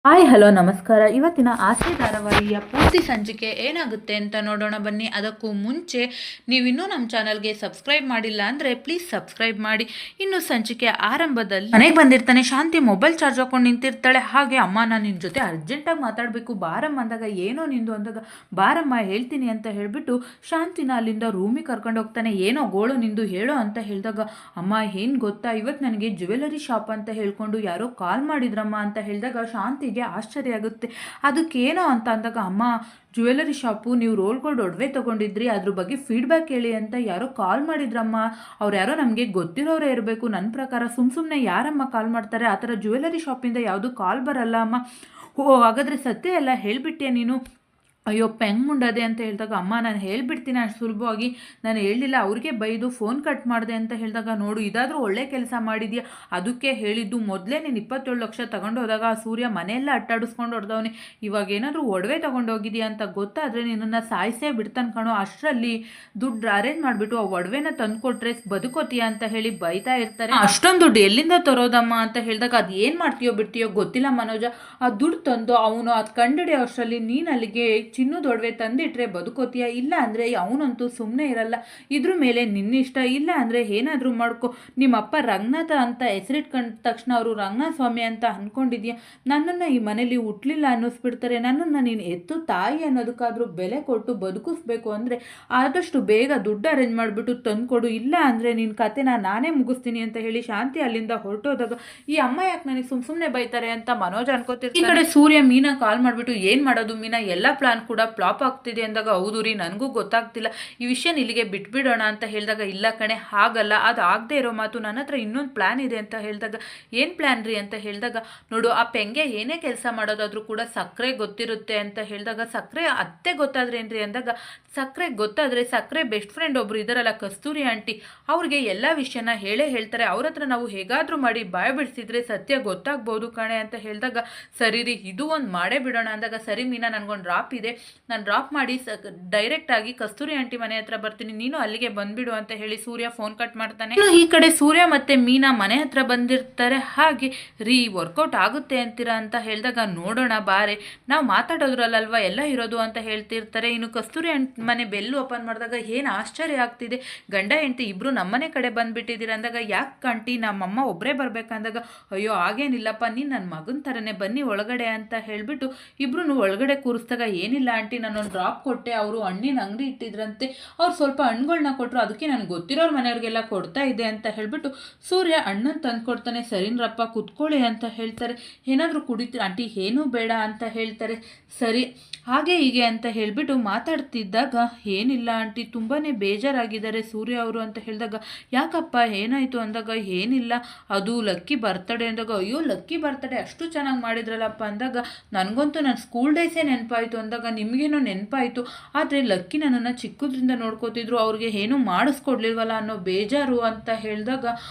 Hi hello ನಮಸ್ಕಾರ. ಇವತ್ತಿನ ಆಸೆ ಧಾರಾವಾಹಿಯ ಪೂರ್ತಿ ಸಂಚಿಕೆ ಏನಾಗುತ್ತೆ ಅಂತ ನೋಡೋಣ ಬನ್ನಿ. ಅದಕ್ಕೂ ಮುಂಚೆ ನೀವಿನ್ನೂ ನಮ್ಮ ಚಾನಲ್ಗೆ ಸಬ್ಸ್ಕ್ರೈಬ್ ಮಾಡಿಲ್ಲ ಅಂದರೆ ಪ್ಲೀಸ್ ಸಬ್ಸ್ಕ್ರೈಬ್ ಮಾಡಿ. ಇನ್ನು ಸಂಚಿಕೆ ಆರಂಭದಲ್ಲಿ ಮನೆಗೆ ಬಂದಿರ್ತಾನೆ. ಶಾಂತಿ ಮೊಬೈಲ್ ಚಾರ್ಜ್ ಹಾಕೊಂಡು ನಿಂತಿರ್ತಾಳೆ. ಹಾಗೆ ಅಮ್ಮ, ನಾನು ನಿನ್ನ ಜೊತೆ ಅರ್ಜೆಂಟಾಗಿ ಮಾತಾಡಬೇಕು ಬಾರಮ್ಮ ಅಂದಾಗ, ಏನೋ ನಿಂದು ಅಂದಾಗ, ಬಾರಮ್ಮ ಹೇಳ್ತೀನಿ ಅಂತ ಹೇಳಿಬಿಟ್ಟು ಶಾಂತಿನ ಅಲ್ಲಿಂದ ರೂಮಿಗೆ ಕರ್ಕೊಂಡು ಹೋಗ್ತಾನೆ. ಏನೋ ಗೋಳು ನಿಂದು ಹೇಳೋ ಅಂತ ಹೇಳಿದಾಗ, ಅಮ್ಮ ಏನು ಗೊತ್ತಾ, ಇವತ್ತು ನನಗೆ ಜ್ಯುವೆಲರಿ ಶಾಪ್ ಅಂತ ಹೇಳ್ಕೊಂಡು ಯಾರೋ ಕಾಲ್ ಮಾಡಿದ್ರಮ್ಮ ಅಂತ ಹೇಳಿದಾಗ ಶಾಂತಿ ಆಶ್ಚರ್ಯ ಆಗುತ್ತೆ. ಅದಕ್ಕೇನೋ ಅಂತ ಅಂದಾಗ, ಅಮ್ಮ ಜ್ಯುವೆಲರಿ ಶಾಪು, ನೀವು ರೋಲ್ ಗೋಲ್ಡ್ ಒಡವೆ ತೊಗೊಂಡಿದ್ರಿ, ಅದ್ರ ಬಗ್ಗೆ ಫೀಡ್ಬ್ಯಾಕ್ ಹೇಳಿ ಅಂತ ಯಾರೋ ಕಾಲ್ ಮಾಡಿದ್ರಮ್ಮ. ಅವ್ರು ಯಾರೋ ನಮಗೆ ಗೊತ್ತಿರೋರೇ ಇರಬೇಕು. ನನ್ನ ಪ್ರಕಾರ ಸುಮ್ಮನೆ ಯಾರಮ್ಮ ಕಾಲ್ ಮಾಡ್ತಾರೆ? ಆ ಥರ ಜ್ಯುವೆಲರಿ ಶಾಪಿಂದ ಯಾವುದು ಕಾಲ್ ಬರಲ್ಲ ಅಮ್ಮ. ಓ, ಹಾಗಾದರೆ ಸತ್ಯ ಎಲ್ಲ ಹೇಳಿಬಿಟ್ಟೆ ನೀನು? ಅಯ್ಯೋ ಪೆಂಗ್ ಮುಂಡದೆ ಅಂತ ಹೇಳಿದಾಗ, ಅಮ್ಮ ನಾನು ಹೇಳ್ಬಿಡ್ತೀನಿ ಅಷ್ಟು ಸುಲಭವಾಗಿ, ನಾನು ಹೇಳಲಿಲ್ಲ, ಅವ್ರಿಗೆ ಬೈದು ಫೋನ್ ಕಟ್ ಮಾಡಿದೆ ಅಂತ ಹೇಳಿದಾಗ, ನೋಡು ಇದಾದರೂ ಒಳ್ಳೆ ಕೆಲಸ ಮಾಡಿದ್ಯಾ, ಅದಕ್ಕೆ ಹೇಳಿದ್ದು. ಮೊದಲೇ ನೀನು 27 ಲಕ್ಷ ತಗೊಂಡು ಹೋದಾಗ ಆ ಸೂರ್ಯ ಮನೆಯೆಲ್ಲ ಅಟ್ಟಾಡಿಸ್ಕೊಂಡು ಹೊಡೆದವನೇ. ಇವಾಗ ಏನಾದರೂ ಒಡವೆ ತೊಗೊಂಡೋಗಿದ್ಯಾ ಅಂತ ಗೊತ್ತಾದರೆ ನಿನ್ನನ್ನು ಸಾಯಿಸೇ ಬಿಡ್ತಾನೆ ಕಣೋ. ಅಷ್ಟರಲ್ಲಿ ದುಡ್ಡು ಅರೇಂಜ್ ಮಾಡಿಬಿಟ್ಟು ಆ ಒಡವೆನ ತಂದುಕೊಟ್ರೆ ಬದುಕೋತೀಯಾ ಅಂತ ಹೇಳಿ ಬೈತಾ ಇರ್ತಾರೆ. ಅಷ್ಟೊಂದು ದುಡ್ಡು ಎಲ್ಲಿಂದ ತರೋದಮ್ಮ ಅಂತ ಹೇಳಿದಾಗ, ಅದು ಏನು ಮಾಡ್ತೀಯೋ ಬಿಡ್ತೀಯೋ ಗೊತ್ತಿಲ್ಲ ಮನೋಜ, ಆ ದುಡ್ಡು ತಂದು ಅವನು ಅದು ಕಂಡಿಡಿಯೋ ಅಷ್ಟರಲ್ಲಿ ನೀನು ಅಲ್ಲಿಗೆ ಚಿನ್ನದೊಡವೆ ತಂದಿಟ್ರೆ ಬದುಕೋತೀಯ, ಇಲ್ಲ ಅಂದರೆ ಅವನಂತೂ ಸುಮ್ಮನೆ ಇರಲ್ಲ. ಇದ್ರ ಮೇಲೆ ನಿನ್ನಿಷ್ಟ, ಇಲ್ಲ ಅಂದರೆ ಏನಾದರೂ ಮಾಡ್ಕೊ. ನಿಮ್ಮಪ್ಪ ರಂಗನಾಥ ಅಂತ ಹೆಸರಿಟ್ಕೊಂಡ ತಕ್ಷಣ ಅವರು ರಂಗನಾಥ ಸ್ವಾಮಿ ಅಂತ ಅಂದ್ಕೊಂಡಿದ್ಯಾ? ನನ್ನನ್ನು ಈ ಮನೇಲಿ ಹುಟ್ಟಲಿಲ್ಲ ಅನ್ನಿಸ್ಬಿಡ್ತಾರೆ. ನನ್ನನ್ನು ನೀನು ಎತ್ತು ತಾಯಿ ಅನ್ನೋದಕ್ಕಾದರೂ ಬೆಲೆ ಕೊಟ್ಟು ಬದುಕಿಸ್ಬೇಕು ಅಂದರೆ ಆದಷ್ಟು ಬೇಗ ದುಡ್ಡು ಅರೇಂಜ್ ಮಾಡಿಬಿಟ್ಟು ತಂದುಕೊಡು, ಇಲ್ಲ ಅಂದರೆ ನಿನ್ನ ಕತೆನ ನಾನೇ ಮುಗಿಸ್ತೀನಿ ಅಂತ ಹೇಳಿ ಶಾಂತಿ ಅಲ್ಲಿಂದ ಹೊರಟೋದಾಗ, ಈ ಅಮ್ಮ ಯಾಕೆ ನನಗೆ ಸುಮ್ಮನೆ ಬೈತಾರೆ ಅಂತ ಮನೋಜ್ ಅನ್ಕೋತಿರ್ತಾರೆ. ಈ ಕಡೆ ಸೂರ್ಯ ಮೀನಾ ಕಾಲ್ ಮಾಡಿಬಿಟ್ಟು, ಏನು ಮಾಡೋದು ಮೀನಾ, ಎಲ್ಲ ಪ್ಲಾನ್ ಕೂಡ ಫ್ಲಾಪ್ ಆಗ್ತಿದೆ ಅಂದಾಗ, ಹೌದು ರೀ ನನಗೂ ಗೊತ್ತಾಗ್ತಿಲ್ಲ, ಈ ವಿಷಯ ಇಲ್ಲಿಗೆ ಬಿಟ್ಬಿಡೋಣ ಅಂತ ಹೇಳಿದಾಗ, ಇಲ್ಲ ಕಣೆ ಹಾಗಲ್ಲ, ಅದು ಆಗದೆ ಇರೋ ಮಾತು, ನನ್ನ ಹತ್ರ ಇನ್ನೊಂದು ಪ್ಲ್ಯಾನ್ ಇದೆ ಅಂತ ಹೇಳಿದಾಗ, ಏನು ಪ್ಲ್ಯಾನ್ ರೀ ಅಂತ ಹೇಳಿದಾಗ, ನೋಡು ಆ ಪೆಂಗೆ ಏನೇ ಕೆಲಸ ಮಾಡೋದಾದ್ರೂ ಕೂಡ ಸಕ್ಕರೆ ಗೊತ್ತಿರುತ್ತೆ ಅಂತ ಹೇಳಿದಾಗ, ಸಕ್ಕರೆ ಅತ್ತೆ ಗೊತ್ತಾದ್ರೆ ಏನ್ರಿ ಅಂದಾಗ, ಸಕ್ಕರೆ ಗೊತ್ತಾದರೆ ಸಕ್ಕರೆ ಬೆಸ್ಟ್ ಫ್ರೆಂಡ್ ಒಬ್ರು ಇದ್ದಾರಲ್ಲ ಕಸ್ತೂರಿ ಆಂಟಿ, ಅವ್ರಿಗೆ ಎಲ್ಲ ವಿಷಯನ ಹೇಳ್ತಾರೆ. ಅವ್ರ ಹತ್ರ ನಾವು ಹೇಗಾದರೂ ಮಾಡಿ ಬಾಯ ಬಿಡಿಸಿದ್ರೆ ಸತ್ಯ ಗೊತ್ತಾಗ್ಬೋದು ಕಣೆ ಅಂತ ಹೇಳಿದಾಗ, ಸರಿ ರೀ ಇದು ಒಂದು ಮಾಡೇ ಬಿಡೋಣ ಅಂದಾಗ, ಸರಿ ಮೀನಾ ನನಗೊಂದು ಡ್ರಾಪ್ ಇದೆ, ನಾನು ಡ್ರಾಪ್ ಮಾಡಿ ಡೈರೆಕ್ಟಾಗಿ ಕಸ್ತೂರಿ ಆಂಟಿ ಮನೆ ಹತ್ರ ಬರ್ತೀನಿ, ನೀನು ಅಲ್ಲಿಗೆ ಬಂದ್ಬಿಡು ಅಂತ ಹೇಳಿ ಸೂರ್ಯ ಫೋನ್ ಕಟ್ ಮಾಡ್ತಾನೆ. ಈ ಕಡೆ ಸೂರ್ಯ ಮತ್ತೆ ಮೀನಾ ಮನೆ ಹತ್ರ ಬಂದಿರ್ತಾರೆ. ಹಾಗೆ ರೀ ವರ್ಕೌಟ್ ಆಗುತ್ತೆ ಅಂತೀರಾ ಅಂತ ಹೇಳಿದಾಗ, ನೋಡೋಣ ಬಾರೆ, ನಾವು ಮಾತಾಡೋದ್ರಲ್ವಾ ಎಲ್ಲ ಇರೋದು ಅಂತ ಹೇಳ್ತಿರ್ತಾರೆ. ಇನ್ನು ಕಸ್ತೂರಿ ಮನೆ ಬೆಲ್ಲು ಓಪನ್ ಮಾಡಿದಾಗ, ಏನು ಆಶ್ಚರ್ಯ ಆಗ್ತಿದೆ, ಗಂಡ ಹೆಂಡತಿ ಇಬ್ರು ನಮ್ಮನೆ ಕಡೆ ಬಂದ್ಬಿಟ್ಟಿದ್ದೀರ ಅಂದಾಗ, ಯಾಕೆ ಆಂಟಿ ನಮ್ಮಮ್ಮ ಒಬ್ಬರೇ ಬರ್ಬೇಕಂದಾಗ, ಅಯ್ಯೋ ಹಾಗೇನಿಲ್ಲಪ್ಪ, ನೀನು ನನ್ನ ಮಗನ ಥರನೇ ಬನ್ನಿ ಒಳಗಡೆ ಅಂತ ಹೇಳಿಬಿಟ್ಟು ಇಬ್ರು ಒಳಗಡೆ ಕೂರಿಸಿದಾಗ, ಏನಿಲ್ಲ ಆಂಟಿ ನಾನೊಂದು ಡ್ರಾಪ್ ಕೊಟ್ಟೆ, ಅವರು ಹಣ್ಣಿನ ಅಂಗಡಿ ಇಟ್ಟಿದ್ರಂತೆ, ಅವ್ರು ಸ್ವಲ್ಪ ಹಣ್ಣುಗಳನ್ನ ಕೊಟ್ಟರು, ಅದಕ್ಕೆ ನನಗೆ ಗೊತ್ತಿರೋರ ಮನೆಯವ್ರಿಗೆಲ್ಲ ಕೊಡ್ತಾ ಇದೆ ಅಂತ ಹೇಳಿಬಿಟ್ಟು ಸೂರ್ಯ ಹಣ್ಣನ್ನು ತಂದು ಕೊಡ್ತಾನೆ. ಸರಿನರಪ್ಪ ಕುತ್ಕೊಳ್ಳಿ ಅಂತ ಹೇಳ್ತಾರೆ. ಏನಾದರೂ ಕುಡಿತೀರ ಆಂಟಿ? ಏನೂ ಬೇಡ ಅಂತ ಹೇಳ್ತಾರೆ. ಸರಿ ಹಾಗೆ ಹೀಗೆ ಅಂತ ಹೇಳಿಬಿಟ್ಟು ಮಾತಾಡ್ತಿದ್ದಾಗ, ಏನಿಲ್ಲ ಆಂಟಿ ತುಂಬಾ ಬೇಜಾರಾಗಿದ್ದಾರೆ ಸೂರ್ಯ ಅವರು ಅಂತ ಹೇಳಿದಾಗ, ಯಾಕಪ್ಪ ಏನಾಯಿತು ಅಂದಾಗ, ಏನಿಲ್ಲ ಅದು ಲಕ್ಕಿ ಬರ್ತಡೇ ಅಂದಾಗ, ಅಯ್ಯೋ ಲಕ್ಕಿ ಬರ್ತಡೇ ಅಷ್ಟು ಚೆನ್ನಾಗಿ ಮಾಡಿದ್ರಲ್ಲಪ್ಪ ಅಂದಾಗ, ನನಗಂತೂ ನನ್ನ ಸ್ಕೂಲ್ ಡೇಸೇ ನೆನಪಾಯಿತು ಅಂದಾಗ, ನಿಮಗೇನೋ ನೆನಪಾಯಿತು, ಆದರೆ ಲಕ್ಕಿ ನನ್ನನ್ನು ಚಿಕ್ಕದ್ರಿಂದ ನೋಡ್ಕೋತಿದ್ರು, ಅವ್ರಿಗೆ ಏನೂ ಮಾಡಿಸ್ಕೊಡ್ಲಿಲ್ವಲ್ಲ ಅನ್ನೋ ಬೇಜಾರು ಅಂತ ಹೇಳಿದಾಗ,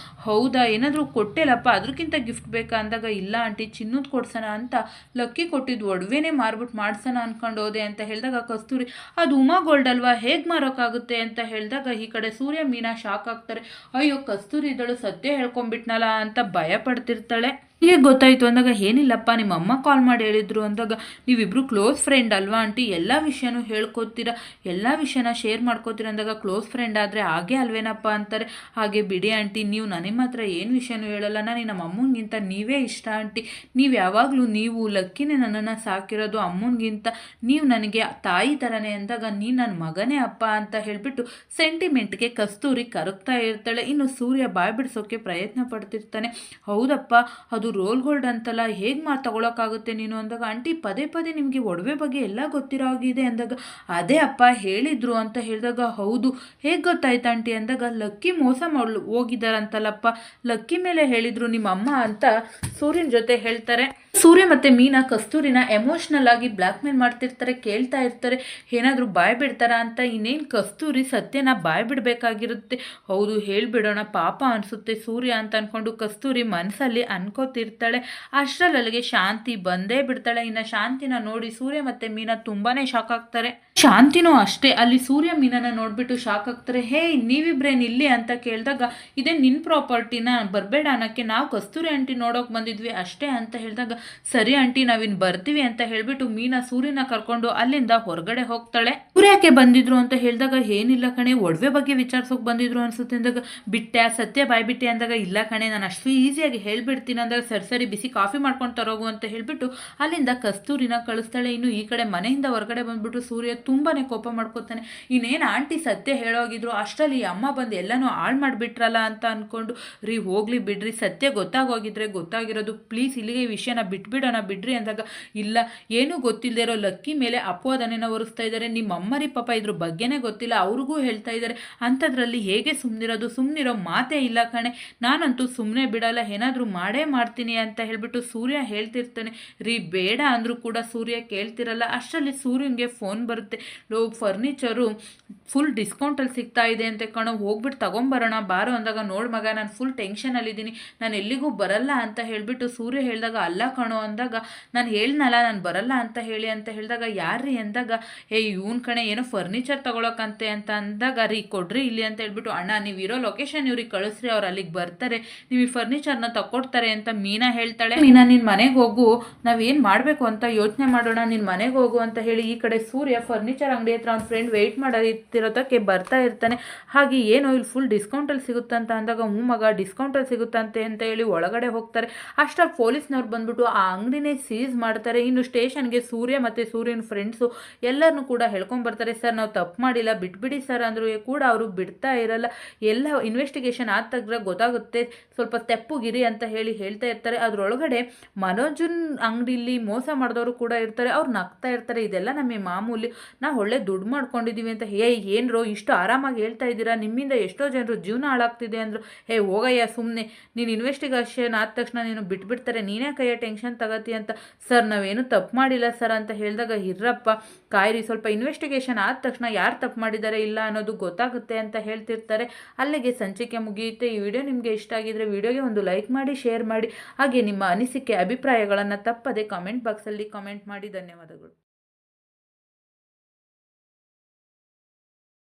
ಹೌದಾ ಏನಾದರೂ ಕೊಟ್ಟೆಲಪ್ಪ ಅದಕ್ಕಿಂತ ಗಿಫ್ಟ್ ಬೇಕಾ ಅಂದಾಗ, ಇಲ್ಲ ಆಂಟಿ ಚಿನ್ನದ ಕೊಡ್ಸೋಣ ಅಂತ ಲಕ್ಕಿ ಕೊಟ್ಟಿದ್ದು ಒಡವೆನೇ ಮಾರ್ಬಿಟ್ಟು ಮಾಡ್ಸೋಣ ಅನ್ಕೊಂಡು ಹೋದೆ ಅಂತ ಹೇಳಿದಾಗ, ಕಸ್ತೂರಿ ಅದು ಉಮಾ ಗೋಲ್ಡ್ ಅಲ್ವಾ, ಹೇಗೆ ಮಾರೋಕ್ಕಾಗುತ್ತೆ ಅಂತ ಹೇಳಿದಾಗ, ಈ ಕಡೆ ಸೂರ್ಯ ಮೀನಾ ಶಾಕ್ ಆಗ್ತಾರೆ. ಅಯ್ಯೋ ಕಸ್ತೂರಿ ಇದಳು ಸತ್ಯ ಹೇಳ್ಕೊಂಡ್ಬಿಟ್ನಲ್ಲ ಅಂತ ಭಯ ಪಡ್ತಿರ್ತಾಳೆ. ಹೇಗೆ ಗೊತ್ತಾಯಿತು ಅಂದಾಗ, ಏನಿಲ್ಲಪ್ಪ ನಿಮ್ಮ ಅಮ್ಮ ಕಾಲ್ ಮಾಡಿ ಹೇಳಿದ್ರು ಅಂದಾಗ, ನೀವಿಬ್ರು ಕ್ಲೋಸ್ ಫ್ರೆಂಡ್ ಅಲ್ವಾ ಆಂಟಿ, ಎಲ್ಲ ವಿಷಯನೂ ಹೇಳ್ಕೊತೀರಾ, ಎಲ್ಲ ವಿಷಯನ ಶೇರ್ ಮಾಡ್ಕೋತೀರ ಅಂದಾಗ, ಕ್ಲೋಸ್ ಫ್ರೆಂಡ್ ಆದರೆ ಹಾಗೆ ಅಲ್ವೇನಪ್ಪ ಅಂತಾರೆ. ಹಾಗೆ ಬಿಡಿ ಆಂಟಿ, ನೀವು ನನಗೆ ಮಾತ್ರ ಏನು ವಿಷಯನೂ ಹೇಳಲ್ಲ, ನನಗೆ ನಮ್ಮ ಅಮ್ಮನಿಗಿಂತ ನೀವೇ ಇಷ್ಟ ಆಂಟಿ, ನೀವು ಯಾವಾಗಲೂ ನೀವು ಲಕ್ಕಿನೇ ನನ್ನನ್ನು ಸಾಕಿರೋದು, ಅಮ್ಮನಿಗಿಂತ ನೀವು ನನಗೆ ತಾಯಿ ಥರನೇ ಅಂದಾಗ, ನೀನು ನನ್ನ ಮಗನೇ ಅಪ್ಪ ಅಂತ ಹೇಳಿಬಿಟ್ಟು ಸೆಂಟಿಮೆಂಟ್ಗೆ ಕಸ್ತೂರಿ ಕರಗ್ತಾ ಇರ್ತಾಳೆ. ಇನ್ನು ಸೂರ್ಯ ಬಾಯ್ ಬಿಡಿಸೋಕ್ಕೆ ಪ್ರಯತ್ನ ಪಡ್ತಿರ್ತಾನೆ. ಹೌದಪ್ಪ ಅದು ರೋಲ್ ಗೋಲ್ಡ್ ಅಂತಲ್ಲ, ಹೇಗೆ ತಗೊಳಕ್ಕಾಗುತ್ತೆ ನೀನು ಅಂದಾಗ, ಆಂಟಿ ಪದೇ ಪದೇ ನಿಮಗೆ ಒಡವೆ ಬಗ್ಗೆ ಎಲ್ಲ ಗೊತ್ತಿರೋ ಆಗಿದೆ ಅಂದಾಗ, ಅದೇ ಅಪ್ಪ ಹೇಳಿದ್ರು ಅಂತ ಹೇಳಿದಾಗ, ಹೌದು ಹೇಗೆ ಗೊತ್ತಾಯ್ತು ಆಂಟಿ ಅಂದಾಗ, ಲಕ್ಕಿ ಮೋಸ ಹೋಗಿದ್ದಾರಂತಲ್ಲಪ್ಪ, ಲಕ್ಕಿ ಮೇಲೆ ಹೇಳಿದ್ರು ನಿಮ್ಮ ಅಮ್ಮ ಅಂತ ಸೂರ್ಯನ ಜೊತೆ ಹೇಳ್ತಾರೆ. ಸೂರ್ಯ ಮತ್ತು ಮೀನಾ ಕಸ್ತೂರಿನ ಎಮೋಷ್ನಲ್ ಆಗಿ ಬ್ಲ್ಯಾಕ್ ಮೇಲ್ ಮಾಡ್ತಿರ್ತಾರೆ, ಕೇಳ್ತಾ ಇರ್ತಾರೆ ಏನಾದರೂ ಬಾಯ್ ಬಿಡ್ತಾರ ಅಂತ. ಇನ್ನೇನು ಕಸ್ತೂರಿ ಸತ್ಯನ ಬಾಯ್ ಬಿಡಬೇಕಾಗಿರುತ್ತೆ. ಹೌದು ಹೇಳಿಬಿಡೋಣ ಪಾಪ ಅನಿಸುತ್ತೆ ಸೂರ್ಯ ಅಂತ ಅಂದ್ಕೊಂಡು ಕಸ್ತೂರಿ ಮನಸ್ಸಲ್ಲಿ ಅನ್ಕೋತಿರ್ತಾಳೆ. ಅಷ್ಟರಲ್ಲಿಗೆ ಶಾಂತಿ ಬಂದೇ ಬಿಡ್ತಾಳೆ. ಇನ್ನು ಶಾಂತಿನ ನೋಡಿ ಸೂರ್ಯ ಮತ್ತು ಮೀನಾ ತುಂಬಾ ಶಾಕ್ ಆಗ್ತಾರೆ. ಶಾಂತಿನೂ ಅಷ್ಟೇ ಅಲ್ಲಿ ಸೂರ್ಯ ಮೀನನ ನೋಡ್ಬಿಟ್ಟು ಶಾಕ್ ಆಗ್ತಾರೆ. ಹೇ ನೀವಿಬ್ರೇನು ಇಲ್ಲಿ ಅಂತ ಕೇಳಿದಾಗ ಇದೇ ನಿನ್ನ ಪ್ರಾಪರ್ಟಿನ ಬರಬೇಡ ಅನ್ನೋಕ್ಕೆ ನಾವು ಕಸ್ತೂರಿ ಆಂಟಿ ನೋಡೋಕೆ ಬಂದಿದ್ವಿ ಅಷ್ಟೇ ಅಂತ ಹೇಳಿದಾಗ ಸರಿ ಆಂಟಿ ನಾವಿನ್ನು ಬರ್ತೀವಿ ಅಂತ ಹೇಳಿಬಿಟ್ಟು ಮೀನಾ ಸೂರ್ಯನ ಕರ್ಕೊಂಡು ಅಲ್ಲಿಂದ ಹೊರಗಡೆ ಹೋಗ್ತಾಳೆ. ಸೂರ್ಯಕ್ಕೆ ಬಂದಿದ್ರು ಅಂತ ಹೇಳಿದಾಗ ಏನಿಲ್ಲ ಕಣೆ ಒಡವೆ ಬಗ್ಗೆ ವಿಚಾರಿಸೋಕೆ ಬಂದಿದ್ರು ಅನ್ಸುತ್ತೆ ಅಂದಾಗ ಬಿಟ್ಟೆ ಸತ್ಯ ಬಾಯ್ಬಿಟ್ಟೆ ಅಂದಾಗ ಇಲ್ಲ ಕಣೆ ನಾನು ಅಷ್ಟು ಈಸಿಯಾಗಿ ಹೇಳ್ಬಿಡ್ತೀನಿ ಅಂದಾಗ ಸರಿ ಬಿಸಿ ಕಾಫಿ ಮಾಡ್ಕೊಂಡು ತರೋಗು ಅಂತ ಹೇಳಿಬಿಟ್ಟು ಅಲ್ಲಿಂದ ಕಸ್ತೂರಿನ ಕಳಿಸ್ತಾಳೆ. ಇನ್ನು ಈ ಕಡೆ ಮನೆಯಿಂದ ಹೊರಗಡೆ ಬಂದ್ಬಿಟ್ಟು ಸೂರ್ಯ ತುಂಬಾನೇ ಕೋಪ ಮಾಡ್ಕೋತಾನೆ. ಇನ್ನೇನು ಆಂಟಿ ಸತ್ಯ ಹೇಳೋಗಿದ್ರು ಅಷ್ಟರಲ್ಲಿ ಅಮ್ಮ ಬಂದು ಎಲ್ಲನೂ ಹಾಳು ಮಾಡಿಬಿಟ್ರಲ್ಲ ಅಂತ ಅಂದ್ಕೊಂಡು ರೀ ಹೋಗ್ಲಿ ಬಿಡ್ರಿ ಸತ್ಯ ಗೊತ್ತಾಗೋಗಿದ್ರೆ ಗೊತ್ತಾಗಿರೋದು ಪ್ಲೀಸ್ ಇಲ್ಲಿಗೆ ಈ ವಿಷಯನ ಬಿಟ್ಬಿಡೋಣ ಬಿಡ್ರಿ ಅಂದಾಗ ಇಲ್ಲ ಏನೂ ಗೊತ್ತಿಲ್ಲದೆ ಇರೋ ಲಕ್ಕಿ ಮೇಲೆ ಅಪವಾದನೆನ ಹೊರಿಸ್ತಾ ಇದ್ದಾರೆ. ನಿಮ್ಮ ಅಮ್ಮರಿ ಪಾಪ ಇದ್ರ ಬಗ್ಗೆನೇ ಗೊತ್ತಿಲ್ಲ ಅವ್ರಿಗೂ ಹೇಳ್ತಾ ಇದ್ದಾರೆ ಅಂಥದ್ರಲ್ಲಿ ಹೇಗೆ ಸುಮ್ಮನಿರೋದು ಸುಮ್ಮನಿರೋ ಮಾತೇ ಇಲ್ಲ ಕಣೆ ನಾನಂತೂ ಸುಮ್ಮನೆ ಬಿಡಲ್ಲ ಏನಾದರೂ ಮಾಡೇ ಮಾಡ್ತೀನಿ ಅಂತ ಹೇಳ್ಬಿಟ್ಟು ಸೂರ್ಯ ಹೇಳ್ತಿರ್ತಾನೆ. ರೀ ಬೇಡ ಅಂದರೂ ಕೂಡ ಸೂರ್ಯ ಕೇಳ್ತಿರಲ್ಲ. ಅಷ್ಟರಲ್ಲಿ ಸೂರ್ಯನಿಗೆ ಫೋನ್ ಬರುತ್ತೆ. ಫರ್ನಿಚರು ಫುಲ್ ಡಿಸ್ಕೌಂಟಲ್ಲಿ ಸಿಗ್ತಾ ಇದೆ ಅಂತ ಕಣೋ ಹೋಗ್ಬಿಟ್ಟು ತೊಗೊಂಬರೋಣ ಬಾರೋ ಅಂದಾಗ ನೋಡು ಮಗ ನಾನು ಫುಲ್ ಟೆನ್ಷನಲ್ಲಿದ್ದೀನಿ ನಾನು ಎಲ್ಲಿಗೂ ಬರಲ್ಲ ಅಂತ ಹೇಳಿಬಿಟ್ಟು ಸೂರ್ಯ ಹೇಳಿದಾಗ ಅಲ್ಲ ಕಣೋ ಅಂದಾಗ ನಾನು ಹೇಳ್ನಲ್ಲ ನಾನು ಬರಲ್ಲ ಅಂತ ಹೇಳಿ ಅಂತ ಹೇಳಿದಾಗ ಯಾರ್ರೀ ಅಂದಾಗ ಇವನ್ ಕಣೆ ಏನೋ ಫರ್ನಿಚರ್ ತೊಗೊಳಕಂತೆ ಅಂತ ಅಂದಾಗ ರೀ ಕೊಡ್ರಿ ಇಲ್ಲಿ ಅಂತ ಹೇಳ್ಬಿಟ್ಟು ಅಣ್ಣ ನೀವು ಇರೋ ಲೊಕೇಶನ್ ಇವ್ರಿಗೆ ಕಳಿಸ್ರಿ ಅವ್ರು ಅಲ್ಲಿಗೆ ಬರ್ತಾರೆ ನೀವು ಈ ಫರ್ನಿಚರ್ನ ತಗೊಡ್ತಾರೆ ಅಂತ ಮೀನಾ ಹೇಳ್ತಾಳೆ. ಮೀನಾ ನಿನ್ನ ಮನೆಗೆ ಹೋಗು ನಾವೇನು ಮಾಡಬೇಕು ಅಂತ ಯೋಚನೆ ಮಾಡೋಣ ನಿನ್ನ ಮನೆಗೆ ಹೋಗು ಅಂತ ಹೇಳಿ ಈ ಕಡೆ ಸೂರ್ಯ ಫರ್ನಿಚರ್ ಅಂಗಡಿ ಹತ್ರ ಅವ್ನ ಫ್ರೆಂಡ್ ವೆಯ್ಟ್ ಮಾಡಿರೋದಕ್ಕೆ ಬರ್ತಾ ಇರ್ತಾನೆ. ಹಾಗೆ ಏನೋ ಇಲ್ಲಿ ಫುಲ್ ಡಿಸ್ಕೌಂಟಲ್ಲಿ ಸಿಗುತ್ತಂತ ಅಂದಾಗ ಮಗ ಡಿಸ್ಕೌಂಟಲ್ಲಿ ಸಿಗುತ್ತಂತೆ ಅಂತ ಹೇಳಿ ಒಳಗಡೆ ಹೋಗ್ತಾರೆ. ಅಷ್ಟರಲ್ಲಿ ಪೊಲೀಸ್ನವ್ರು ಬಂದ್ಬಿಟ್ಟು ಆ ಅಂಗಡಿನೇ ಸೀಸ್ ಮಾಡ್ತಾರೆ. ಇನ್ನು ಸ್ಟೇಷನ್ಗೆ ಸೂರ್ಯ ಮತ್ತು ಸೂರ್ಯನ ಫ್ರೆಂಡ್ಸು ಎಲ್ಲರನ್ನೂ ಕೂಡ ಹೇಳ್ಕೊಂಬರ್ತಾರೆ. ಸರ್ ನಾವು ತಪ್ಪು ಮಾಡಿಲ್ಲ ಬಿಟ್ಬಿಡಿ ಸರ್ ಅಂದರೂ ಕೂಡ ಅವರು ಬಿಡ್ತಾ ಇರಲ್ಲ. ಎಲ್ಲ ಇನ್ವೆಸ್ಟಿಗೇಷನ್ ಆದ ತಗ್ರ ಗೊತ್ತಾಗುತ್ತೆ ಸ್ವಲ್ಪ ತೆಪ್ಪುಗಿರಿ ಅಂತ ಹೇಳ್ತಾ ಇರ್ತಾರೆ. ಅದರೊಳಗಡೆ ಮನೋಜನ್ ಅಂಗಡಿಲಿ ಮೋಸ ಮಾಡಿದವರು ಕೂಡ ಇರ್ತಾರೆ. ಅವ್ರು ನಗ್ತಾ ಇರ್ತಾರೆ ಇದೆಲ್ಲ ನಮಗೆ ಮಾಮೂಲಿ ನಾವು ಒಳ್ಳೆ ದುಡ್ಡು ಮಾಡ್ಕೊಂಡಿದ್ದೀವಿ ಅಂತ ಏನ್ರೋ ಇಷ್ಟು ಆರಾಮಾಗಿ ಹೇಳ್ತಾ ಇದ್ದೀರಾ ನಿಮ್ಮಿಂದ ಎಷ್ಟೋ ಜನರು ಜೀವನ ಹಾಳಾಗ್ತಿದೆ ಅಂದರು. ಹೋಗಯ್ಯ ಸುಮ್ಮನೆ ನೀನು ಇನ್ವೆಸ್ಟಿಗೇಷನ್ ಆದ ತಕ್ಷಣ ನೀನು ಬಿಟ್ಬಿಡ್ತಾರೆ ನೀನೇ ಕೈಯ ಟೆನ್ಷನ್ ತಗತಿ ಅಂತ. ಸರ್ ನಾವೇನು ತಪ್ಪು ಮಾಡಿಲ್ಲ ಸರ್ ಅಂತ ಹೇಳಿದಾಗ ಇರ್ರಪ್ಪ ಕಾಯಿರಿ ಸ್ವಲ್ಪ ಇನ್ವೆಸ್ಟಿಗೇಷನ್ ಆದ ತಕ್ಷಣ ಯಾರು ತಪ್ಪು ಮಾಡಿದ್ದಾರೆ ಇಲ್ಲ ಅನ್ನೋದು ಗೊತ್ತಾಗುತ್ತೆ ಅಂತ ಹೇಳ್ತಿರ್ತಾರೆ. ಅಲ್ಲಿಗೆ ಸಂಚಿಕೆ ಮುಗಿಯುತ್ತೆ. ಈ ವಿಡಿಯೋ ನಿಮಗೆ ಇಷ್ಟ ಆಗಿದ್ರೆ ವಿಡಿಯೋಗೆ ಒಂದು ಲೈಕ್ ಮಾಡಿ ಶೇರ್ ಮಾಡಿ ಹಾಗೆ ನಿಮ್ಮ ಅನಿಸಿಕೆ ಅಭಿಪ್ರಾಯಗಳನ್ನು ತಪ್ಪದೆ ಕಾಮೆಂಟ್ ಬಾಕ್ಸಲ್ಲಿ ಕಾಮೆಂಟ್ ಮಾಡಿ. ಧನ್ಯವಾದಗಳು.